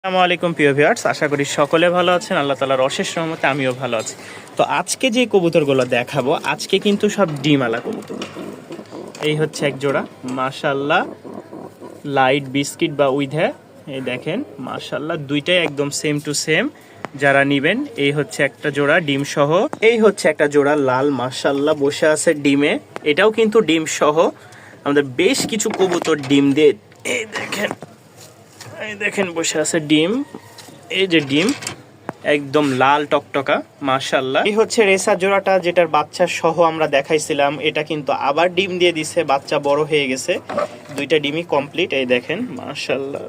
আসসালামু আলাইকুম প্রিয় ভিউয়ার্স, আশা করি সকলে ভালো আছেন। আল্লাহ তাআলার অশেষ রহমতে আমিও ভালো আছি। তো আজকে যে কবুতরগুলো দেখাবো, আজকে কিন্তু সব ডিমওয়ালা কবুতর। এই হচ্ছে এক জোড়া, মাশাআল্লাহ, লাইট বিস্কিট বা উইধে। এই দেখেন মাশাআল্লাহ, দুইটাই একদম সেম টু সেম। যারা নিবেন, এই হচ্ছে একটা জোড়া ডিম সহ। এই হচ্ছে একটা জোড়া লাল, মাশাআল্লাহ বসে আছে ডিমে। এটাও কিন্তু ডিম সহ। আমাদের বেশ কিছু কবুতর ডিম দিয়ে, এই দেখেন বসে আছে ডিম। এই যে ডিম একদম লাল টকটকা, মাশাআল্লাহ। এই হচ্ছে রেসা জোড়াটা, যেটার বাচ্চা সহ আমরা দেখাইছিলাম। এটা কিন্তু আবার ডিম দিয়ে দিছে, বাচ্চা বড় হয়ে গেছে। দুইটা ডিমই কমপ্লিট। এই দেখেন মাশাআল্লাহ,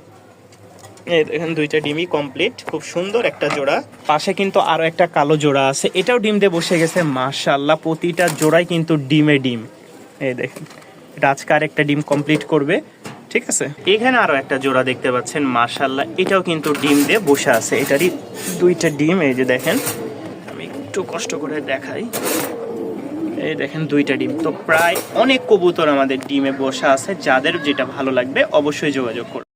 এই দেখেন দুইটা ডিমই কমপ্লিট। খুব সুন্দর একটা জোড়া। পাশে কিন্তু আরো একটা কালো জোড়া আছে, এটাও ডিম দিয়ে বসে গেছে। মাশাআল্লাহ, প্রতিটা জোড়াই কিন্তু ডিমে ডিম। এই দেখেন, এটা আজকে আর একটা ডিম কমপ্লিট করবে। ঠিক আছে, এখানে আরো একটা জোড়া দেখতে পাচ্ছেন, মাশাআল্লাহ, এটাও কিন্তু ডিম দিয়ে বসে আছে। এটারই দুইটা ডিম। এই যে দেখেন, আমি একটু কষ্ট করে দেখাই। এই দেখেন দুইটা ডিম। তো প্রায় অনেক কবুতর আমাদের ডিমে বসা আছে। যাদের যেটা ভালো লাগবে অবশ্যই যোগাযোগ করুন।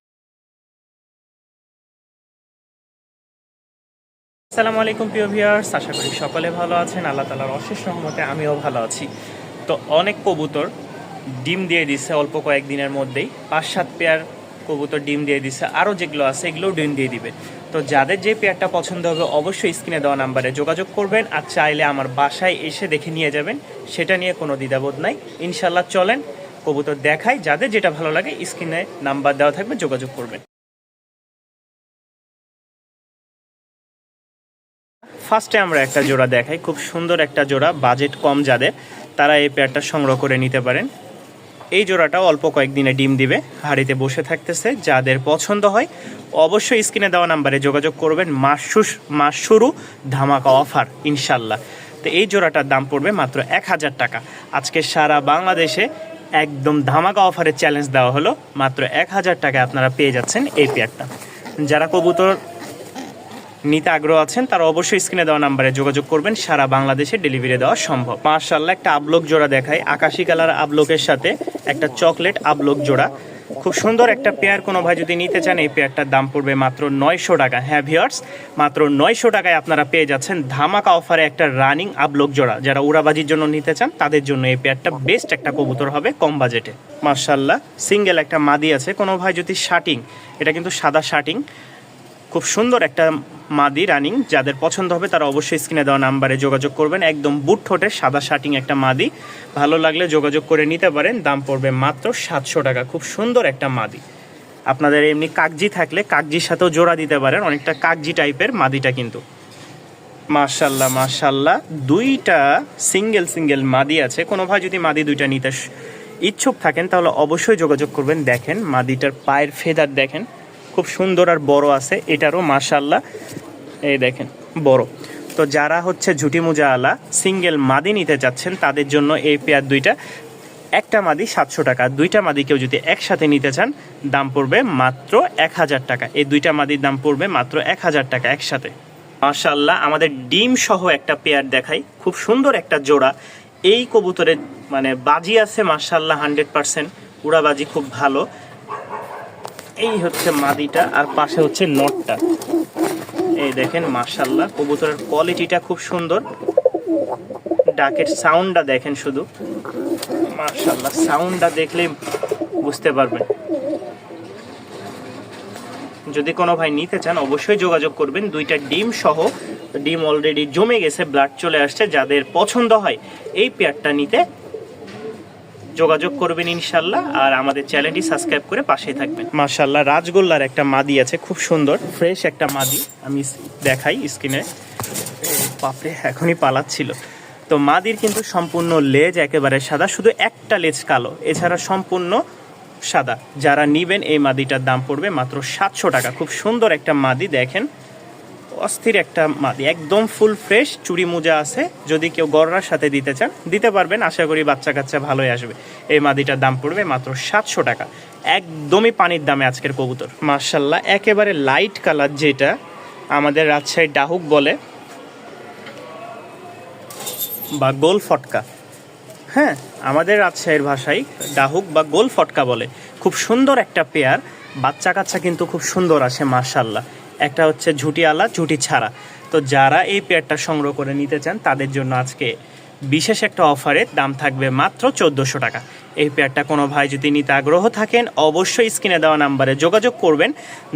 আসসালামু আলাইকুম প্রিয় ভিউয়ার্স, আশা করি সকলে ভালো আছেন। আল্লাহ তাআলার অশেষ রহমতে আমিও ভালো আছি। তো অনেক কবুতর ডিম দিয়ে দিচ্ছে অল্প কয়েকদিনের মধ্যেই। 5-7 পেয়ার কবুতর ডিম দিয়ে দিচ্ছে। আরও যেগুলো আছে এগুলোও ডিম দিয়ে দিবে। তো যাদের যে পেয়ারটা পছন্দ হবে অবশ্যই স্ক্রিনে দেওয়া নাম্বারে যোগাযোগ করবেন। আর চাইলে আমার বাসায় এসে দেখে নিয়ে যাবেন, সেটা নিয়ে কোনো দ্বিধাবোধ নাই। ইনশাল্লাহ চলেন কবুতর দেখাই। যাদের যেটা ভালো লাগে স্ক্রিনে নাম্বার দেওয়া থাকবে, যোগাযোগ করবেন। ফার্স্টে আমরা একটা জোড়া দেখাই, খুব সুন্দর একটা জোড়া। বাজেট কম যাদের, তারা এই পেয়ারটা সংগ্রহ করে নিতে পারেন। এই জোড়াটাও অল্প কয়েকদিনে ডিম দিবে, হাড়িতে বসে থাকতেছে। যাদের পছন্দ হয় অবশ্যই স্ক্রিনে দেওয়া নাম্বারে যোগাযোগ করবেন। মাস শুরু ধামাকা অফার ইনশাল্লাহ। তো এই জোড়াটার দাম পড়বে মাত্র 1000 টাকা। আজকে সারা বাংলাদেশে একদম ধামাকা অফারের চ্যালেঞ্জ দেওয়া হলো। মাত্র 1000 টাকায় আপনারা পেয়ে যাচ্ছেন এই পেয়ারটা। যারা কবুতর নিতে আগ্রহ আছেন তারা অবশ্যই স্ক্রিনে দেওয়া নাম্বারে যোগাযোগ করবেন। সারা বাংলাদেশে ডেলিভারি দেওয়া সম্ভব। মাশাআল্লাহ, একটা আবলোক জোড়া দেখায়, আকাশি কালার আবলোকের সাথে একটা চকলেট আবলোক জোড়া। খুব সুন্দর একটা পেয়ার। কোনো ভাই যদি নিতে চান, এই পেয়ারটার দাম পড়বে মাত্র 900 টাকা। হ্যাঁ ভিউয়ার্স, মাত্র 900 টাকায় আপনারা পেয়ে যাচ্ছেন ধামাকা অফারে একটা রানিং আবলোক জোড়া। যারা উড়াবাজির জন্য নিতে চান তাদের জন্য এই পেয়ারটা বেস্ট একটা কবুতর হবে কম বাজেটে। মাশাআল্লাহ, সিঙ্গেল একটা মাদি আছে। কোনো ভাই যদি শার্টিং, এটা কিন্তু সাদা শার্টিং, খুব সুন্দর একটা মাদি রানিং। যাদের পছন্দ হবে তারা অবশ্যই স্ক্রিনে দেওয়া নাম্বারে যোগাযোগ করবেন। একদম বুট ঠোঁটের সাদা শার্টিং একটা মাদি, ভালো লাগলে যোগাযোগ করে নিতে পারেন। দাম পড়বে মাত্র 700 টাকা। খুব সুন্দর একটা মাদি। আপনাদের এমনি কাগজি থাকলে কাগজির সাথেও জোড়া দিতে পারেন, অনেকটা কাগজি টাইপের মাদিটা কিন্তু। মাশাআল্লাহ মাশাআল্লাহ, দুইটা সিঙ্গেল মাদি আছে। কোনো ভাই যদি মাদি দুইটা নিতে ইচ্ছুক থাকেন তাহলে অবশ্যই যোগাযোগ করবেন। দেখেন মাদিটার পায়ের ফেদার দেখেন, খুব সুন্দর আর বড় আছে। এটারও মাশাআল্লাহ, এই দেখেন বড়। তো যারা হচ্ছে ঝুটি মোজা আলা সিঙ্গেল মাদি নিতে চাচ্ছেন তাদের জন্য এই পেয়ার দুইটা। একটা মাদি 700 টাকা, দুইটা মাদি কেউ যদি একসাথে নিতে চান দাম পড়বে মাত্র 1000 টাকা। এই দুইটা মাদির দাম পড়বে মাত্র 1000 টাকা একসাথে। মাশাআল্লাহ, আমাদের ডিম সহ একটা পেয়ার দেখাই, খুব সুন্দর একটা জোড়া। এই কবুতরের মানে বাজি আছে মাশাআল্লাহ 100%, উড়াবাজি খুব ভালো। এই হচ্ছে মাদিটা আর পাশে হচ্ছে নটটা। এই দেখেন মাশাআল্লাহ, কবুতরের কোয়ালিটিটা খুব সুন্দর। ডাকের সাউন্ডটা দেখেন শুধু, মাশাআল্লাহ, সাউন্ডটা দেখলেই বুঝতে পারবেন। যদি কোনো ভাই নিতে চান অবশ্যই যোগাযোগ করবেন। দুইটা ডিম সহ, ডিম অলরেডি জমে গেছে, ব্লাড চলে আসছে। যাদের পছন্দ হয় এই পেয়ারটা নিতে যোগাযোগ করবেন ইনশাল্লাহ। আর আমাদের চ্যানেলটি সাবস্ক্রাইব করে পাশেই থাকবেন। মাশাআল্লাহ, রাজগোল্লার একটা মাদি আছে, খুব সুন্দর ফ্রেশ একটা মাদি। আমি দেখাই স্ক্রিনে, বাপরে এখনই পালাচ্ছিল। তো মাদির কিন্তু সম্পূর্ণ লেজ একেবারে সাদা, শুধু একটা লেজ কালো, এছাড়া সম্পূর্ণ সাদা। যারা নিবেন এই মাদিটার দাম পড়বে মাত্র 700 টাকা। খুব সুন্দর একটা মাদি, দেখেন অস্থির একটা মাদি, একদম ফুল ফ্রেশ, চুড়ি মোজা আছে। যদি কেউ গররার সাথে দিতে চান দিতে পারবেন, আশা করি বাচ্চা কাচ্চা ভালোই আসবে। এই মাদিটার দাম পড়বে মাত্র 700 টাকা, একদমই পানির দামে আজকের কবুতর। মাশাআল্লাহ, একেবারে লাইট কালার, যেটা আমাদের রাজশাহী ডাহুক বলে বা গোল ফটকা। হ্যাঁ, আমাদের রাজশাহীর ভাষায় ডাহুক বা গোল ফটকা বলে। খুব সুন্দর একটা পেয়ার, বাচ্চা কাচ্চা কিন্তু খুব সুন্দর আসে মাশাআল্লাহ। একটা হচ্ছে ঝুটিওয়ালা ঝুটি ছাড়া। তো যারা এই পেয়ারটা সংগ্রহ করে নিতে চান তাদের জন্য আজকে বিশেষ একটা অফারে দাম থাকবে মাত্র 1400 টাকা। এই পেয়ারটা কোনো ভাই যদি নিতে আগ্রহ থাকেন অবশ্যই স্ক্রিনে দেওয়া নাম্বারে যোগাযোগ করবেন,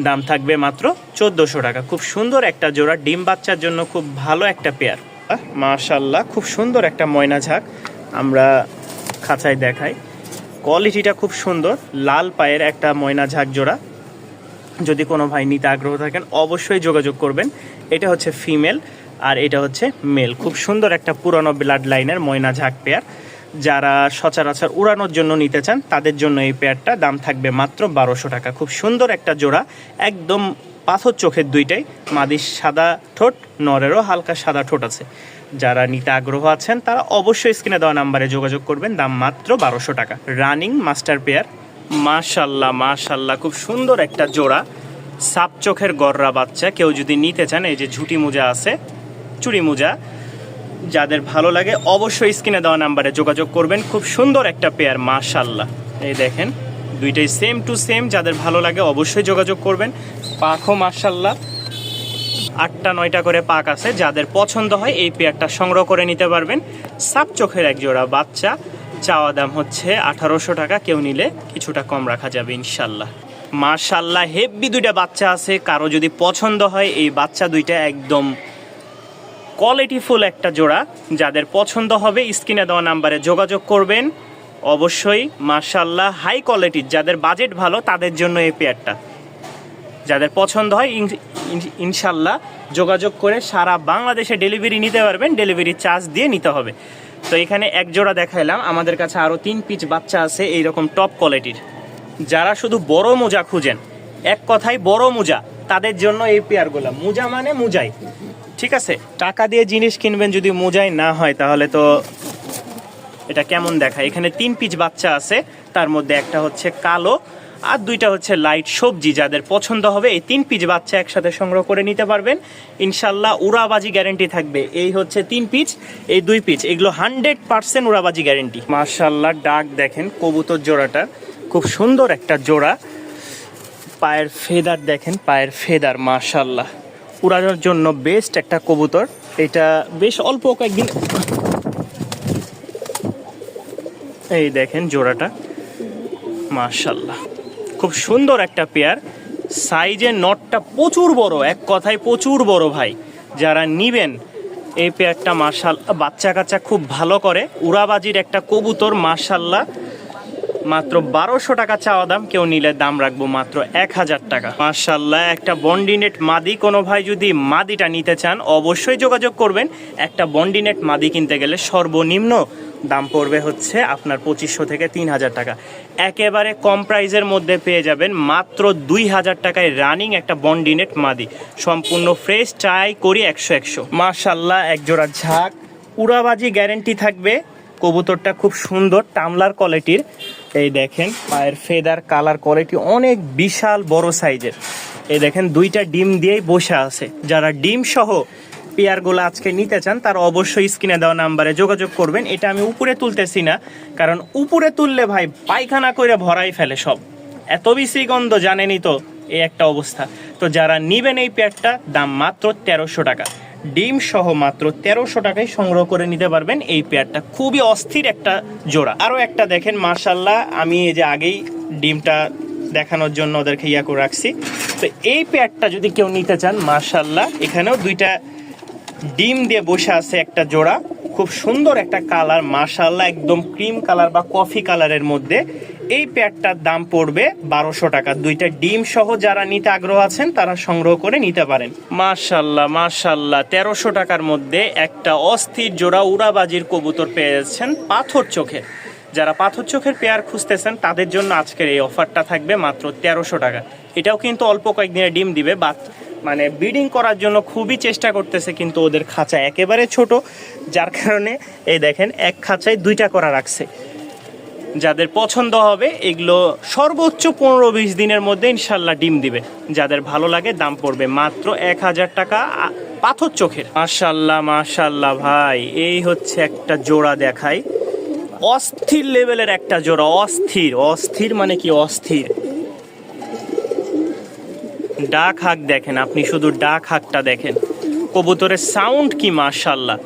দাম থাকবে মাত্র 1400 টাকা। খুব সুন্দর একটা জোড়া, ডিম বাচ্চার জন্য খুব ভালো একটা পেয়ার। মাশাআল্লাহ, খুব সুন্দর একটা ময়না ঝাঁক আমরা খাঁচায় দেখাই, কোয়ালিটিটা খুব সুন্দর, লাল পায়ের একটা ময়না ঝাঁক জোড়া। যদি কোনো ভাই নিতে আগ্রহ থাকেন অবশ্যই যোগাযোগ করবেন। এটা হচ্ছে ফিমেল আর এটা হচ্ছে মেল। খুব সুন্দর একটা পুরনো ব্লাড লাইনের ময়না ঝাঁক পেয়ার। যারা সচরাচর উড়ানোর জন্য নিতে চান তাদের জন্য এই পেয়ারটা দাম থাকবে মাত্র 1200 টাকা। খুব সুন্দর একটা জোড়া, একদম পাথর চোখের দুইটাই, মাদির সাদা ঠোঁট, নরেরও হালকা সাদা ঠোঁট আছে। যারা নিতে আগ্রহ আছেন তারা অবশ্যই স্ক্রিনে দেওয়া নাম্বারে যোগাযোগ করবেন, দাম মাত্র 1200 টাকা। রানিং মাস্টার পেয়ার, মাশাল্লাহ মাশাল্লাহ, খুব সুন্দর একটা জোড়া, সাপ চোখের গররা বাচ্চা। কেউ যদি নিতে চান, এই যে ঝুটি মোজা আছে, চুড়ি মোজা, যাদের ভালো লাগে অবশ্যই স্ক্রিনে দেওয়া নাম্বারে যোগাযোগ করবেন। খুব সুন্দর একটা পেয়ার মাশাল্লাহ, এই দেখেন দুইটাই সেম টু সেম। যাদের ভালো লাগে অবশ্যই যোগাযোগ করবেন। পাখও মাশাল্লাহ 8টা 9টা করে পাক আছে। যাদের পছন্দ হয় এই পেয়ারটা সংগ্রহ করে নিতে পারবেন। সাপ চোখের এক জোড়া বাচ্চা, চাওয়া দাম হচ্ছে 1800 টাকা, কেউ নিলে কিছুটা কম রাখা যাবে ইনশাল্লাহ। মাশাল্লাহ, হেভি দুইটা বাচ্চা আছে, কারো যদি পছন্দ হয় এই বাচ্চা দুইটা একদম কোয়ালিটিফুল একটা জোড়া। যাদের পছন্দ হবে স্ক্রিনে দেওয়া নাম্বারে যোগাযোগ করবেন অবশ্যই। মাশাল্লাহ, হাই কোয়ালিটির, যাদের বাজেট ভালো তাদের জন্য এই পেয়ারটা। যাদের পছন্দ হয় ইনশাল্লাহ যোগাযোগ করে সারা বাংলাদেশে ডেলিভারি নিতে পারবেন, ডেলিভারি চার্জ দিয়ে নিতে হবে। তো এখানে এক জোড়া দেখাইলাম, আমাদের কাছে আরও 3 পিস বাচ্চা আছে এইরকম টপ কোয়ালিটির। যারা শুধু বড় মোজা খুঁজেন, এক কথায় বড় মোজা, তাদের জন্য এই পেয়ারগুলো। মোজা মানে মোজাই, ঠিক আছে? টাকা দিয়ে জিনিস কিনবেন, যদি মোজাই না হয় তাহলে তো এটা কেমন দেখায়। এখানে 3 পিস বাচ্চা আছে, তার মধ্যে একটা হচ্ছে কালো আর দুইটা হচ্ছে লাইট সবজি। যাদের পছন্দ হবে এই 3 পিস বাচ্চা একসাথে সংগ্রহ করে নিতে পারবেন ইনশাল্লাহ। উড়াবাজি গ্যারেন্টি থাকবে। এই হচ্ছে 3 পিস, এই 2 পিস, এগুলো 100% উড়াবাজি গ্যারেন্টি। মাশাল্লাহ, ডাক দেখেন কবুতর জোড়াটা, খুব সুন্দর একটা জোড়া। পায়ের ফেদার দেখেন, পায়ের ফেদার মাশাল্লাহ, উড়ানোর জন্য বেস্ট একটা কবুতর। এটা বেশ অল্প কয়েকদিন, এই দেখেন জোড়াটা মাশাল্লাহ, খুব সুন্দর একটা পেয়ার। সাইজের নটটা প্রচুর বড়, এক কথায় প্রচুর বড় ভাই। যারা নিবেন এই পেয়ারটা মাশাল্লাহ, বাচ্চা কাচ্চা খুব ভালো করে, উড়াবাজির একটা কবুতর মাশাল্লাহ। মাত্র 1200 টাকা চাওয়া দাম, কেউ নিলে দাম রাখবো মাত্র 1000 টাকা। মাশাল্লাহ, একটা বন্ডিনেট মাদি, কোনো ভাই যদি মাদিটা নিতে চান অবশ্যই যোগাযোগ করবেন। একটা বন্ডিনেট মাদি কিনতে গেলে সর্বনিম্ন দাম পড়বে হচ্ছে আপনার 2500 থেকে 3000 টাকা। একেবারে কম প্রাইজের মধ্যে পেয়ে যাবেন মাত্র 2000 টাকায় রানিং একটা বন্ডিনেট মাদি, সম্পূর্ণ ফ্রেশ, ট্রাই করি 100। মাশাল্লাহ, এক জোড়া ঝাঁক, উড়াবাজি গ্যারেন্টি থাকবে। কবুতরটা খুব সুন্দর, টামলার কোয়ালিটির। এই দেখেন পায়ের ফেদার, কালার কোয়ালিটি অনেক বিশাল বড় সাইজের। এই দেখেন দুইটা ডিম দিয়েই বসে আছে। যারা ডিম সহ পেয়ারগুলো আজকে নিতে চান তারা অবশ্যই স্ক্রিনে দেওয়া নাম্বারে যোগাযোগ করবেন। এটা আমি উপরে তুলতেছি না, কারণ উপরে তুললে ভাই পায়খানা করে ভরাই ফেলে সব, এত বেশি গন্ধ, জানেনই তো এই একটা অবস্থা। তো যারা নিবেন এই পেয়ারটা, দাম মাত্র 1300 টাকা, ডিম সহ মাত্র 1300 টাকায় সংগ্রহ করে নিতে পারবেন এই পেয়ারটা। খুবই অস্থির একটা জোড়া। আরও একটা দেখেন মাশাল্লাহ, আমি এই যে আগেই ডিমটা দেখানোর জন্য ওদেরকে ইয়া করে রাখছি। তো এই পেয়ারটা যদি কেউ নিতে চান মাশাল্লাহ, এখানেও দুইটা ডিম দিয়ে বসে আছে একটা জোড়া, খুব সুন্দর একটা কালার মাশাল্লাহ, একদম ক্রিম কালার বা কফি কালারের মধ্যে। এই পেয়ারটার দাম পড়বে 1200 টাকা। দুইটা ডিম সহ যারা নিতে আগ্রহ আছেন তারা সংগ্রহ করে নিতে পারেন। মাশাল্লাহ মাশাল্লাহ, 1300 টাকার মধ্যে একটা অস্থির জোড়া উড়াবাজির কবুতর পেয়ে যাচ্ছেন পাথর চোখের। যারা পাথর চোখের পেয়ার খুঁজতেছেন তাদের জন্য আজকের এই অফারটা থাকবে মাত্র 1300 টাকা। এটাও কিন্তু অল্প কয়েকদিনে ডিম দিবে, মানে ব্রিডিং করার জন্য খুবই চেষ্টা করতেছে, কিন্তু ওদের খাঁচা একেবারে ছোট, যার কারণে এই দেখেন এক খাঁচায় 2টা করা রাখছে। যাদের পছন্দ হবে এগুলো সর্বোচ্চ 15-20 দিনের মধ্যে ইনশাল্লাহ ডিম দিবে। যাদের ভালো লাগে দাম পড়বে মাত্র 1000 টাকা পাথর চোখের। মাশাল্লাহ মাশাল্লাহ ভাই, এই হচ্ছে একটা জোড়া দেখাই, অস্থির লেভেলের একটা জোড়া। অস্থির, অস্থির মানে কি অস্থির। ডাক হাঁক দেখেন, আপনি শুধু ডাক হাঁকটা দেখেন, কবুতরের সাউন্ড কি মাশাআল্লাহ।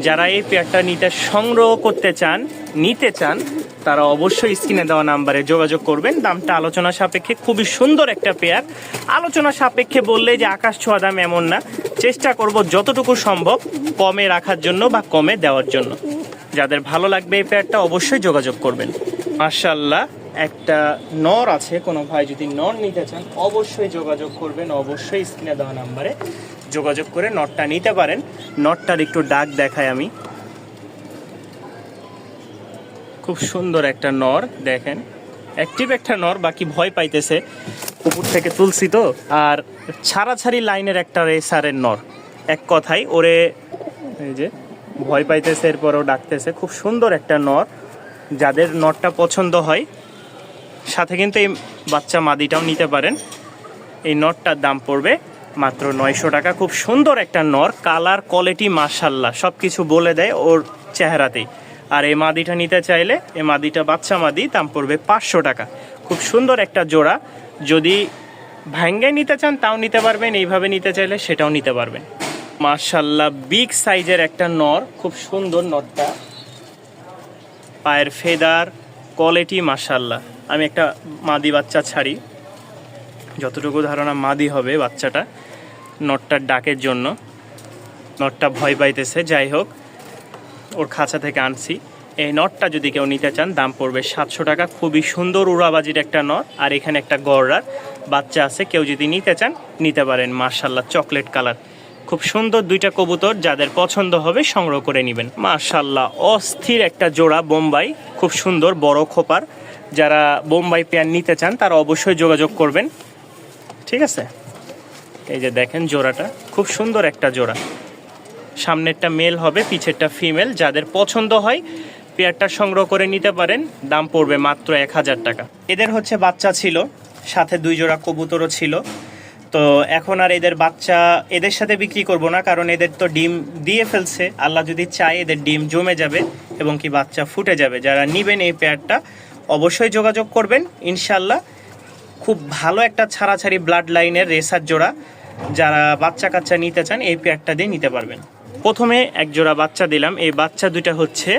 যারা এই পেয়ারটা সংগ্রহ করতে চান, নিতে চান, তারা অবশ্যই স্ক্রিনে দেওয়া নাম্বারে যোগাযোগ করবেন। দামটা আলোচনা সাপেক্ষে, খুবই সুন্দর একটা পেয়ার। আলোচনা সাপেক্ষে বললে যে আকাশ ছোঁয়া দাম এমন না, চেষ্টা করব যতটুকু সম্ভব কমে রাখার জন্য বা কমে দেওয়ার জন্য। যাদের ভালো লাগবে এই পেয়ারটা অবশ্যই যোগাযোগ করবেন। মাশাআল্লাহ একটা নর আছে, কোনো ভাই যদি নর নিতে চান অবশ্যই যোগাযোগ করবেন, অবশ্যই স্ক্রিনে দেওয়া নাম্বারে যোগাযোগ করে নটটা নিতে পারেন। নটটার একটু ডাক দেখায় আমি, খুব সুন্দর একটা নর দেখেন, অ্যাক্টিভ একটা নর, বাকি ভয় পাইতেছে, উপর থেকে তুলছি তো। আর ছাড়াছাড়ি লাইনের একটা রেসারের নর, এক কথাই ওরে এই যে ভয় পাইতেছে, এরপরও ডাকতেছে। খুব সুন্দর একটা নর, যাদের নরটা পছন্দ হয় সাথে কিন্তু এই বাচ্চা মাদিটাও নিতে পারেন। এই নরটার দাম পড়বে মাত্র 900 টাকা। খুব সুন্দর একটা নর, কালার কোয়ালিটি মাশাআল্লাহ সব কিছু বলে দেয় ওর চেহারাতেই। আর এই মাদিটা নিতে চাইলে, এই মাদিটা বাচ্চা মাদি, দাম পড়বে 500 টাকা। খুব সুন্দর একটা জোড়া, যদি ভাঙ্গায় নিতে চান তাও নিতে পারবেন, এইভাবে নিতে চাইলে সেটাও নিতে পারবেন। মাশাআল্লাহ বিগ সাইজের একটা নর, খুব সুন্দর নরটা, পায়ের ফেদার কোয়ালিটি মাশাআল্লাহ। আমি একটা মাদি বাচ্চা ছাড়ি, যতটুকু ধারণা মাদি হবে বাচ্চাটা, নটটার ডাকের জন্য। নটটা ভয় পাইতেছে, যাই হোক ওর খাঁচা থেকে আনছি। এই নটটা যদি কেউ নিতে চান দাম পড়বে 700 টাকা। খুবই সুন্দর উড়াবাজির একটা নট, আর এখানে একটা গড়ার বাচ্চা আছে, কেউ যদি নিতে চান নিতে পারেন। মাশাআল্লাহ চকলেট কালার, খুব সুন্দর দুইটা কবুতর, যাদের পছন্দ হবে সংগ্রহ করে নেবেন। মাশাআল্লাহ অস্থির একটা জোড়া বোম্বাই, খুব সুন্দর বড় খোপার। যারা বোম্বাই পেয়ার নিতে চান তারা অবশ্যই যোগাযোগ করবেন, ঠিক আছে। এই যে দেখেন জোড়াটা, খুব সুন্দর একটা জোড়া, সামনেরটা মেল হবে, পিছেরটা ফিমেল। যাদের পছন্দ হয় পেয়ারটা সংগ্রহ করে নিতে পারেন, দাম পড়বে মাত্র 1000 টাকা। এদের হচ্ছে বাচ্চা ছিল, সাথে 2 জোড়া কবুতরও ছিল। তো এখন আর এদের বাচ্চা এদের সাথে বিক্রি করব না, কারণ এদের তো ডিম দিয়ে ফেলছে। আল্লাহ যদি চায় এদের ডিম জমে যাবে এবং কি বাচ্চা ফুটে যাবে। যারা নেবেন এই পেয়ারটা অবশ্যই যোগাযোগ করবেন ইনশাল্লাহ। খুব ভালো একটা ছাড়াছাড়ি ব্লাড লাইনের রেসার জোড়া, যারা বাচ্চা কাচ্চা নিতে চান এই পেয়ারটা দিয়ে নিতে পারবেন। প্রথমে এক জোড়া বাচ্চা দিলাম, এই বাচ্চা দুইটা হচ্ছে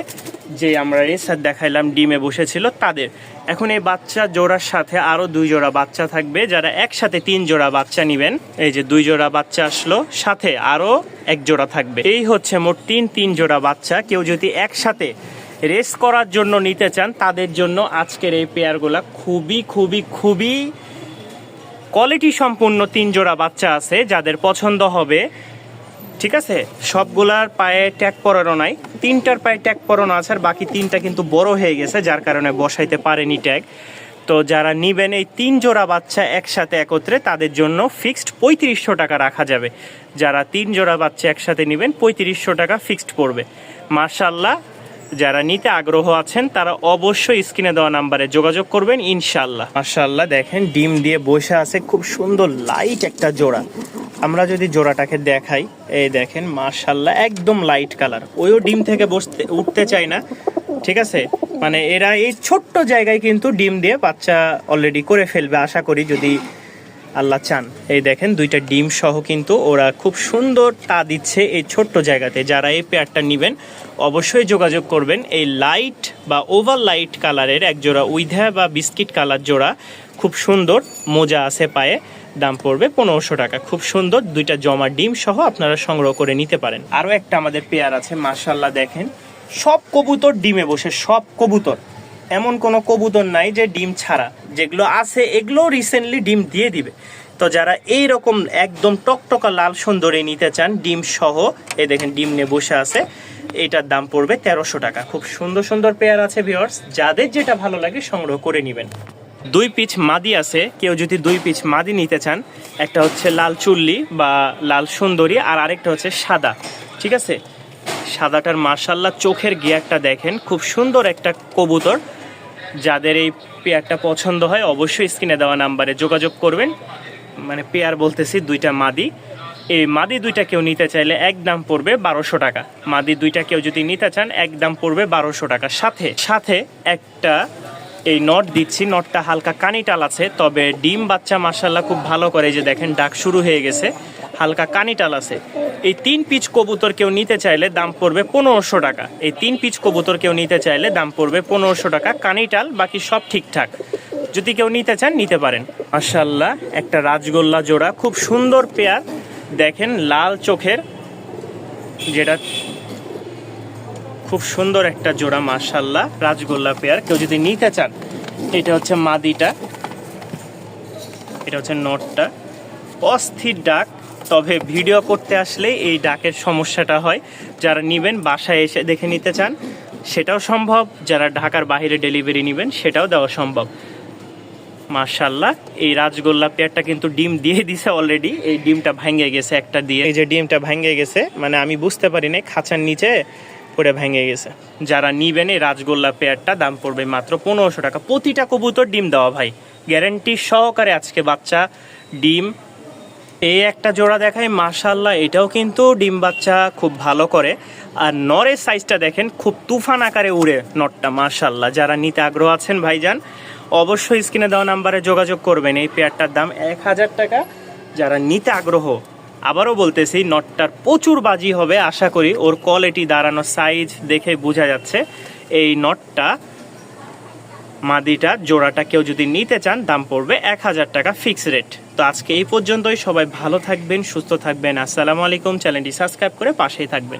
যে আমরা রেসার দেখাইলাম ডিমে বসেছিল তাদের। এখন এই বাচ্চা জোড়ার সাথে আরও 2 জোড়া বাচ্চা থাকবে। যারা একসাথে 3 জোড়া বাচ্চা নেবেন, এই যে 2 জোড়া বাচ্চা আসলো, সাথে আরও 1 জোড়া থাকবে। এই হচ্ছে মোট 3 জোড়া বাচ্চা। কেউ যদি একসাথে রেস করার জন্য নিতে চান তাদের জন্য আজকের এই পেয়ারগুলা খুবই খুবই খুবই কোয়ালিটি সম্পূর্ণ। 3 জোড়া বাচ্চা আছে, যাদের পছন্দ হবে, ঠিক আছে। সবগুলার পায়ে ট্যাগ পরানো নাই, 3টার পায়ে ট্যাগ পরানো আছে, আর বাকি 3টা কিন্তু বড় হয়ে গেছে, যার কারণে বসাইতে পারেনি ট্যাগ। তো যারা নিবেন এই 3 জোড়া বাচ্চা একসাথে একত্রে, তাদের জন্য ফিক্সড 3500 টাকা রাখা যাবে। যারা 3 জোড়া বাচ্চা একসাথে নেবেন 3500 টাকা ফিক্সড পড়বে। মাশাআল্লাহ যারা নিতে আগ্রহ আছেন তারা অবশ্যই স্ক্রিনে দেওয়া নাম্বারে যোগাযোগ করবেন ইনশাআল্লাহ। মাশাআল্লাহ দেখেন ডিম দিয়ে বসে আছে, খুব সুন্দর লাইট একটা জোড়া। আমরা যদি জোড়াটাকে দেখাই, এই দেখেন মাশাআল্লাহ একদম লাইট কালার। ওইও ডিম থেকে উঠতে চায় না, ঠিক আছে। মানে এরা এই ছোট্ট জায়গায় কিন্তু ডিম দিয়ে বাচ্চা অলরেডি করে ফেলবে আশা করি, যদি আল্লাহ চান। এই দেখেন 2টা ডিম সহ কিন্তু ওরা খুব সুন্দর তা দিচ্ছে এই ছোট্ট জায়গাতে। যারা এই পেয়ারটা নেবেন অবশ্যই যোগাযোগ করবেন। এই লাইট বা ওভার লাইট কালারের এক জোড়া উইধা বা বিস্কিট কালার জোড়া, খুব সুন্দর, মোজা আছে পায়ে, দাম পড়বে 1500 টাকা। খুব সুন্দর 2টা জমা ডিম সহ আপনারা সংগ্রহ করে নিতে পারেন। আরও একটা আমাদের পেয়ার আছে, মাশাআল্লাহ দেখেন সব কবুতর ডিমে বসে, সব কবুতর, এমন কোনো কবুতর নাই যে ডিম ছাড়া। যেগুলো আছে এগুলো রিসেন্টলি ডিম দিয়ে দিবে। তো যারা এই রকম একদম টকটকা লাল সুন্দরী নিতে চান ডিম সহ, এই দেখেন ডিম নিয়ে বসে আছে, এটার দাম পড়বে 1300 টাকা। খুব সুন্দর সুন্দর পেয়ার আছে ভিউয়ার্স, যাদের যেটা ভালো লাগে সংগ্রহ করে নেবেন। 2 পিচ মাদি আছে, কেউ যদি 2 পিচ মাদি নিতে চান, একটা হচ্ছে লাল চুল্লি বা লাল সুন্দরী, আর আরেকটা হচ্ছে সাদা, ঠিক আছে। সাদাটার মাশাআল্লাহ চোখের গিয়ারটা দেখেন, খুব সুন্দর একটা কবুতর। যাদের এই পেয়ারটা পছন্দ হয় অবশ্যই স্ক্রিনে দেওয়া নাম্বারে যোগাযোগ করবেন। মানে পেয়ার বলতেছি 2টা মাদি। এই মাদি 2টা কেউ নিতে চাইলে এক দাম পড়বে 1200 টাকা। মাদি 2টা কেউ যদি নিতে চান এক দাম পড়বে 1200 টাকা। সাথে সাথে একটা এই নট দিচ্ছি, নটটা হালকা কানিটাল আছে, তবে ডিম বাচ্চা মাশাআল্লাহ খুব ভালো করে, যে দেখেন ডাক শুরু হয়ে গেছে, হালকা কানিটাল আছে। এই 3 পিচ কবুতর কেউ নিতে চাইলে দাম পড়বে 1500 টাকা। এই 3 পিচ কবুতর কেউ নিতে চাইলে দাম পড়বে 1500 টাকা, কানিটাল, বাকি সব ঠিকঠাক। যদি কেউ নিতে চান নিতে পারেন। মাশাআল্লাহ একটা রাজগোল্লা জোড়া, খুব সুন্দর পেয়ার, দেখেন লাল চোখের, যেটা খুব সুন্দর একটা জোড়া মাশাআল্লাহ রাজগোল্লা পেয়ার। কেউ যদি নিতে চান, এটা হচ্ছে মাদিটা, এটা হচ্ছে নটটা। অস্থির ডাক, তবে ভিডিও করতে আসলে এই ডাকের সমস্যাটা হয়। যারা নেবেন বাসায় এসে দেখে নিতে চান সেটাও সম্ভব, যারা ঢাকার বাইরে ডেলিভারি নেবেন সেটাও দেওয়া সম্ভব। মাশাআল্লাহ এই রাজগোল্লা পেয়ারটা কিন্তু ডিম দিয়ে দিছে অলরেডি। এই ডিমটা ভেঙে গেছে একটা দিয়ে, এই যে ডিমটা ভেঙে গেছে, মানে আমি বুঝতে পারিনি, খাঁচার নিচে পড়ে ভেঙে গেছে। যারা নিবেন এই রাজগোল্লা পেয়ারটা দাম পড়বে মাত্র 1500 টাকা। প্রতিটা কবুতর ডিম দেওয়া ভাই, গ্যারান্টি সহকারে আজকে বাচ্চা ডিম। এই একটা জোড়া দেখাই মাশাআল্লাহ, এটাও কিন্তু ডিম বাচ্চা খুব ভালো করে। আর নরের সাইজটা দেখেন, খুব তুফান আকারে উড়ে নটটা মাশাআল্লাহ। যারা নিতে আগ্রহ আছেন ভাইজান অবশ্যই স্ক্রিনে দেওয়া নাম্বারে যোগাযোগ করবেন। এই পেয়ারটার দাম 1000 টাকা। যারা নিতে আগ্রহ, আবারও বলতেছি নটটার প্রচুর বাজি হবে আশা করি, ওর কোয়ালিটি দাঁড়ানো সাইজ দেখে বোঝা যাচ্ছে। এই নটটা মাদিটা জোড়াটা কেউ যদি নিতে চান দাম পড়বে 1000 টাকা ফিক্স রেট। তো আজকে এই পর্যন্তই, সবাই ভালো থাকবেন, সুস্থ থাকবেন। আসসালামু আলাইকুম। চ্যানেলটি সাবস্ক্রাইব করে পাশেই থাকবেন।